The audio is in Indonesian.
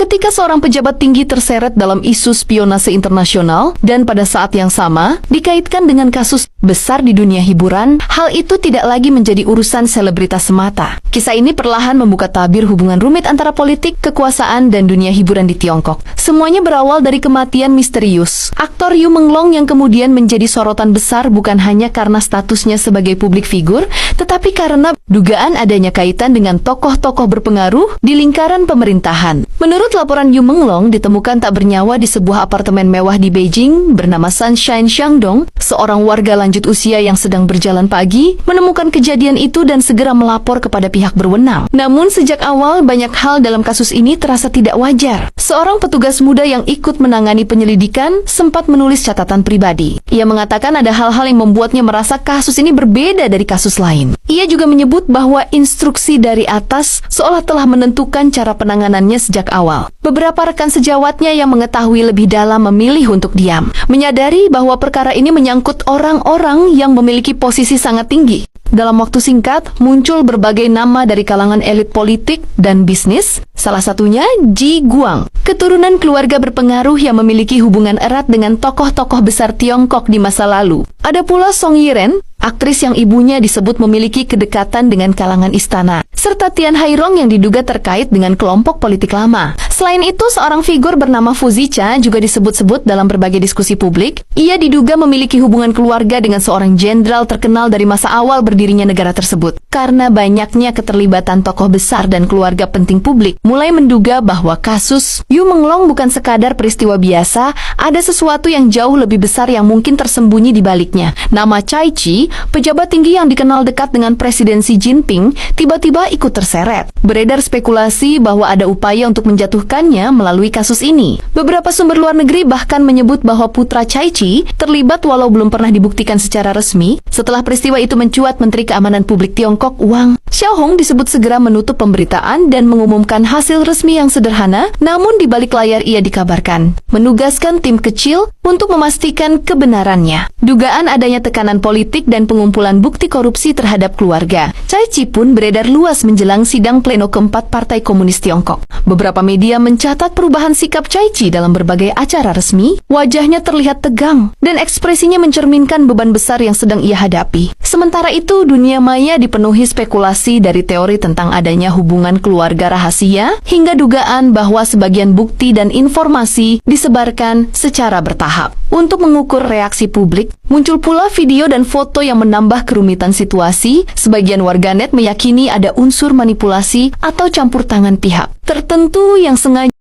ketika seorang pejabat tinggi terseret dalam isu spionase internasional dan pada saat yang sama dikaitkan dengan kasus besar di dunia hiburan, hal itu tidak lagi menjadi urusan selebritas semata. Kisah ini perlahan membuka tabir hubungan rumit antara politik, kekuasaan, dan dunia hiburan di Tiongkok. Semuanya berawal dari kematian misterius aktor Yu Menglong yang kemudian menjadi sorotan besar bukan hanya karena statusnya sebagai publik figur, tetapi karena dugaan adanya kaitan dengan tokoh-tokoh berpengaruh di lingkaran pemerintahan. Menurut laporan, Yu Menglong ditemukan tak bernyawa di sebuah apartemen mewah di Beijing bernama Sunshine Shandong. Seorang warga lanjut usia yang sedang berjalan pagi menemukan kejadian itu dan segera melapor kepada pihak berwenang. Namun sejak awal banyak hal dalam kasus ini terasa tidak wajar. Seorang petugas muda yang ikut menangani penyelidikan sempat menulis catatan pribadi. Ia mengatakan ada hal-hal yang membuatnya merasa kasus ini berbeda dari kasus lain. Ia juga menyebut bahwa instruksi dari atas seolah telah menentukan cara penanganannya sejak awal. Beberapa rekan sejawatnya yang mengetahui lebih dalam memilih untuk diam, menyadari bahwa perkara ini menyangkut orang-orang yang memiliki posisi sangat tinggi. Dalam waktu singkat, muncul berbagai nama dari kalangan elit politik dan bisnis, salah satunya Ji Guang, keturunan keluarga berpengaruh yang memiliki hubungan erat dengan tokoh-tokoh besar Tiongkok di masa lalu. Ada pula Song Yiren, aktris yang ibunya disebut memiliki kedekatan dengan kalangan istana, serta Tian Hairong yang diduga terkait dengan kelompok politik lama. Selain itu, seorang figur bernama Fu Zicha juga disebut-sebut dalam berbagai diskusi publik. Ia diduga memiliki hubungan keluarga dengan seorang jenderal terkenal dari masa awal berdirinya negara tersebut. Karena banyaknya keterlibatan tokoh besar dan keluarga penting publik, mulai menduga bahwa kasus Yu Menglong bukan sekadar peristiwa biasa, ada sesuatu yang jauh lebih besar yang mungkin tersembunyi di baliknya. Nama Cai Chi, pejabat tinggi yang dikenal dekat dengan Presiden Xi Jinping, tiba-tiba ikut terseret. Beredar spekulasi bahwa ada upaya untuk menjatuhkannya melalui kasus ini. Beberapa sumber luar negeri bahkan menyebut bahwa putra Cai Chi terlibat walau belum pernah dibuktikan secara resmi. Setelah peristiwa itu mencuat, Menteri Keamanan Publik Tiongkok Wang Xiaohong disebut segera menutup pemberitaan dan mengumumkan hasil resmi yang sederhana, namun di balik layar ia dikabarkan menugaskan tim kecil untuk memastikan kebenarannya. Dugaan adanya tekanan politik dan pengumpulan bukti korupsi terhadap keluarga Cai Chi pun beredar luas menjelang sidang pleno keempat Partai Komunis Tiongkok. Beberapa media mencatat perubahan sikap Cai Chi dalam berbagai acara resmi. Wajahnya terlihat tegang dan ekspresinya mencerminkan beban besar yang sedang ia hadapi. Sementara itu, dunia maya dipenuhi spekulasi dari teori tentang adanya hubungan keluarga rahasia hingga dugaan bahwa sebagian bukti dan informasi disebarkan secara bertahap. Untuk mengukur reaksi publik, muncul pula video dan foto yang menambah kerumitan situasi. Sebagian warganet meyakini ada unsur manipulasi atau campur tangan pihak tertentu yang sengaja